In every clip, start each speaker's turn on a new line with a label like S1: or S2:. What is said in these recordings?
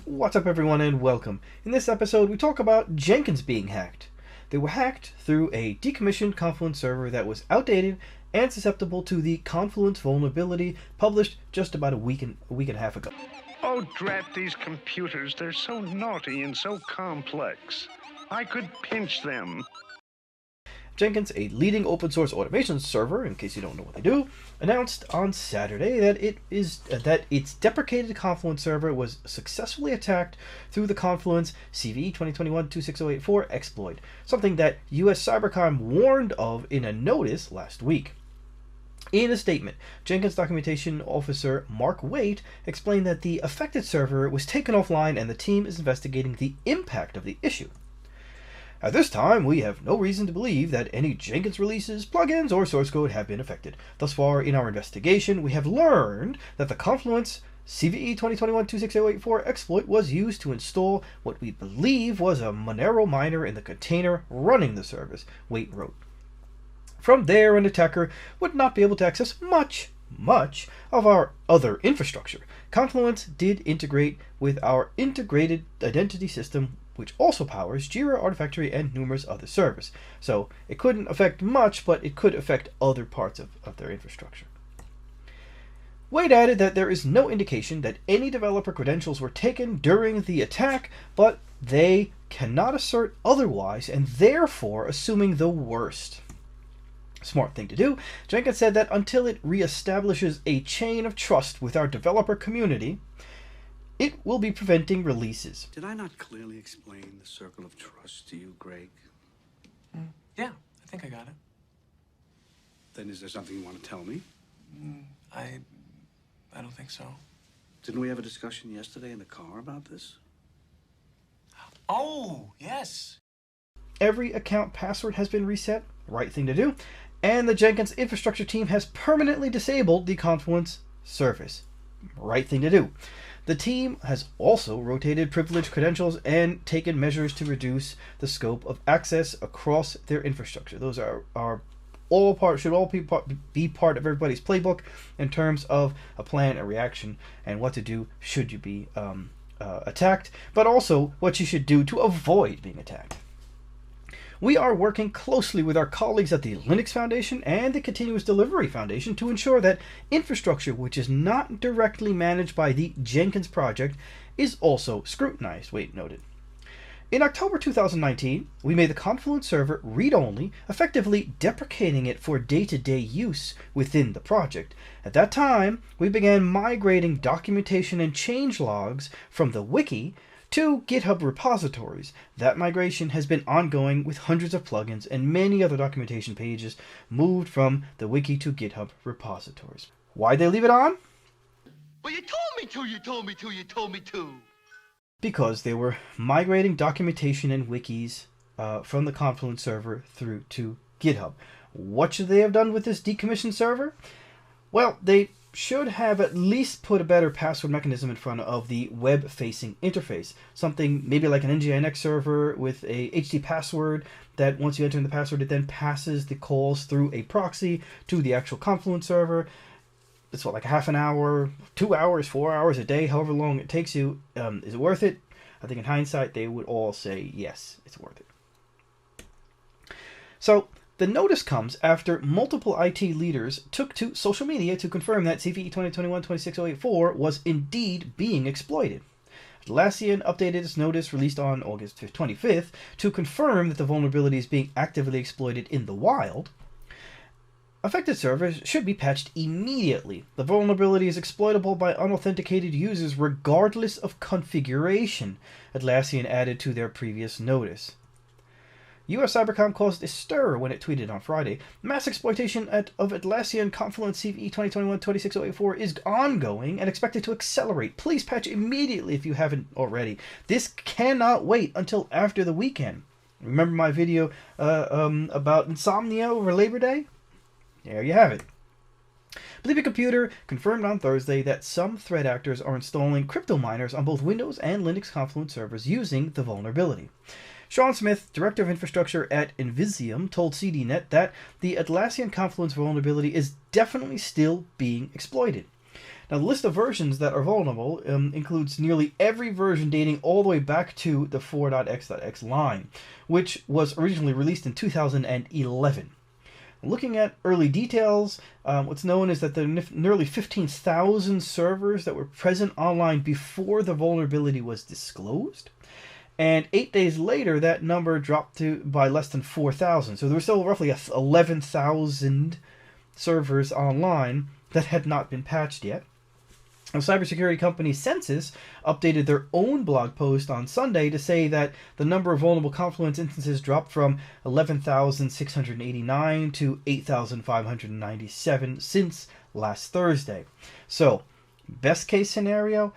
S1: What's up everyone and welcome. In this episode we talk about Jenkins being hacked. They were hacked through a decommissioned Confluence server that was outdated and susceptible to the Confluence vulnerability published just about a week and a half ago.
S2: Oh, drat these computers. They're so naughty and so complex. I could pinch them.
S1: Jenkins, a leading open source automation server, in case you don't know what they do, announced on Saturday that its deprecated Confluence server was successfully attacked through the Confluence CVE-2021-26084 exploit, something that US Cybercom warned of in a notice last week. In a statement, Jenkins documentation officer Mark Waite explained that the affected server was taken offline and the team is investigating the impact of the issue. At this time, we have no reason to believe that any Jenkins releases, plugins, or source code have been affected. Thus far in our investigation, we have learned that the Confluence CVE-2021-26084 exploit was used to install what we believe was a Monero miner in the container running the service, Waite wrote. From there, an attacker would not be able to access much of our other infrastructure. Confluence did integrate with our integrated identity system, which also powers Jira, Artifactory, and numerous other servers. So it couldn't affect much, but it could affect other parts of their infrastructure. Waite added that there is no indication that any developer credentials were taken during the attack, but they cannot assert otherwise, and therefore assuming the worst. Smart thing to do. Jenkins said that until it reestablishes a chain of trust with our developer community, it will be preventing releases.
S3: Did I not clearly explain the circle of trust to you, Greg?
S4: Yeah, I think I got it.
S3: Then is there something you want to tell me?
S4: I don't think so.
S3: Didn't we have a discussion yesterday in the car about this?
S4: Oh, yes.
S1: Every account password has been reset, right thing to do, and the Jenkins infrastructure team has permanently disabled the Confluence service, right thing to do. The team has also rotated privileged credentials and taken measures to reduce the scope of access across their infrastructure. Those should all be part of everybody's playbook in terms of a plan, a reaction, and what to do should you be attacked, but also what you should do to avoid being attacked. We are working closely with our colleagues at the Linux Foundation and the Continuous Delivery Foundation to ensure that infrastructure which is not directly managed by the Jenkins project is also scrutinized, Waite noted. In October 2019, we made the Confluence server read-only, effectively deprecating it for day-to-day use within the project. At that time, we began migrating documentation and change logs from the wiki to GitHub repositories. That migration has been ongoing with hundreds of plugins and many other documentation pages moved from the wiki to GitHub repositories. Why'd they leave it on?
S5: Well, you told me to.
S1: Because they were migrating documentation and wikis from the Confluence server through to GitHub. What should they have done with this decommissioned server? Well, they should have at least put a better password mechanism in front of the web-facing interface. Something maybe like an NGINX server with a HD password that once you enter in the password, it then passes the calls through a proxy to the actual Confluence server. It's like a half an hour, 2 hours, 4 hours a day, however long it takes you. Is it worth it? I think in hindsight, they would all say, yes, it's worth it. So the notice comes after multiple IT leaders took to social media to confirm that CVE 2021-26084 was indeed being exploited. Atlassian updated its notice released on August 25th to confirm that the vulnerability is being actively exploited in the wild. Affected servers should be patched immediately. The vulnerability is exploitable by unauthenticated users regardless of configuration, Atlassian added to their previous notice. US Cybercom caused a stir when it tweeted on Friday, mass exploitation of Atlassian Confluence CVE-2021-26084 is ongoing and expected to accelerate. Please patch immediately if you haven't already. This cannot wait until after the weekend. Remember my video about insomnia over Labor Day? There you have it. Bleepy Computer confirmed on Thursday that some threat actors are installing crypto miners on both Windows and Linux Confluence servers using the vulnerability. Sean Smith, Director of Infrastructure at Invisium, told CDNet that the Atlassian Confluence vulnerability is definitely still being exploited. Now, the list of versions that are vulnerable includes nearly every version dating all the way back to the 4.x.x line, which was originally released in 2011. Looking at early details, what's known is that there are nearly 15,000 servers that were present online before the vulnerability was disclosed. And 8 days later, that number dropped by less than 4,000. So there were still roughly 11,000 servers online that had not been patched yet. Now, cybersecurity company Census updated their own blog post on Sunday to say that the number of vulnerable Confluence instances dropped from 11,689 to 8,597 since last Thursday. So, best case scenario,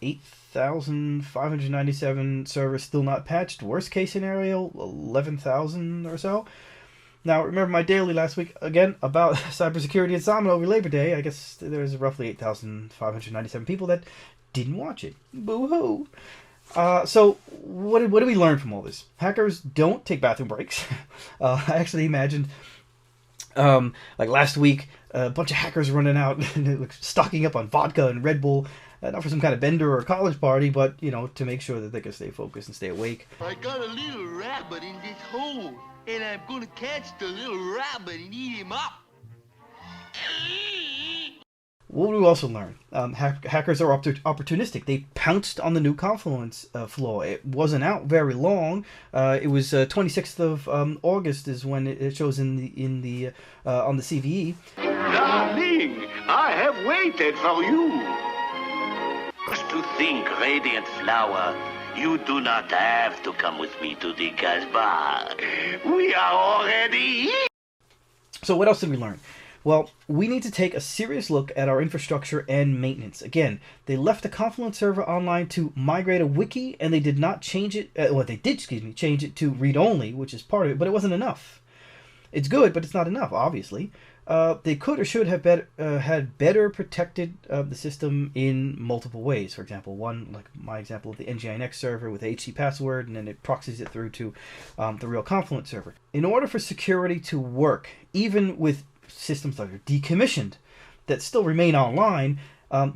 S1: 8,597 servers still not patched. Worst case scenario, 11,000 or so. Now, remember my daily last week, again, about cybersecurity and Salmon over Labor Day. I guess there's roughly 8,597 people that didn't watch it. Boo-hoo. So, what did we learn from all this? Hackers don't take bathroom breaks. I actually imagined, like last week, a bunch of hackers running out and stocking up on vodka and Red Bull, not for some kind of bender or college party, but, you know, to make sure that they can stay focused and stay awake.
S5: I got a little rabbit in this hole, and I'm gonna catch the little rabbit and eat him up.
S1: What do we also learn? Hackers are opportunistic. They pounced on the new Confluence flaw. It wasn't out very long. It was 26th of August is when it shows on the CVE.
S6: Darling, I have waited for you. Just to think, radiant flower, you do not have to come with me to the Casbah. We are already here.
S1: So what else did we learn? Well, we need to take a serious look at our infrastructure and maintenance. Again, they left the Confluence server online to migrate a wiki, and they did not change it. Change it to read-only, which is part of it, but it wasn't enough. It's good, but it's not enough, obviously. They could or should have had better protected the system in multiple ways. For example, one, like my example of the NGINX server with HC password, and then it proxies it through to the real Confluence server. In order for security to work, even with systems that are decommissioned that still remain online,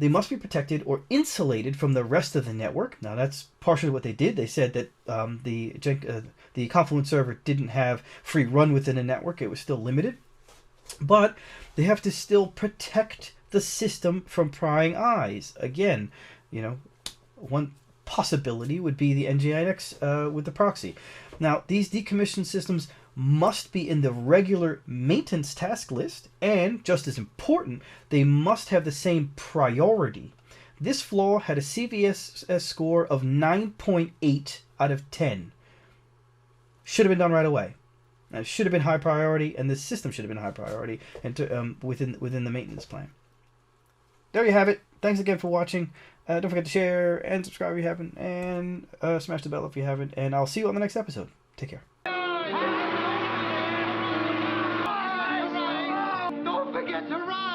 S1: they must be protected or insulated from the rest of the network. Now, that's partially what they did. They said that the Confluence server didn't have free run within a network. It was still limited. But they have to still protect the system from prying eyes. Again, you know, one possibility would be the NGINX with the proxy. Now, these decommissioned systems must be in the regular maintenance task list, and just as important, they must have the same priority. This flaw had a CVSS score of 9.8 out of 10. Should have been done right away. It should have been high priority, and the system should have been high priority and within the maintenance plan. There you have it. Thanks again for watching. Don't forget to share and subscribe if you haven't, and smash the bell if you haven't, and I'll see you on the next episode. Take care.
S5: Don't forget to ride.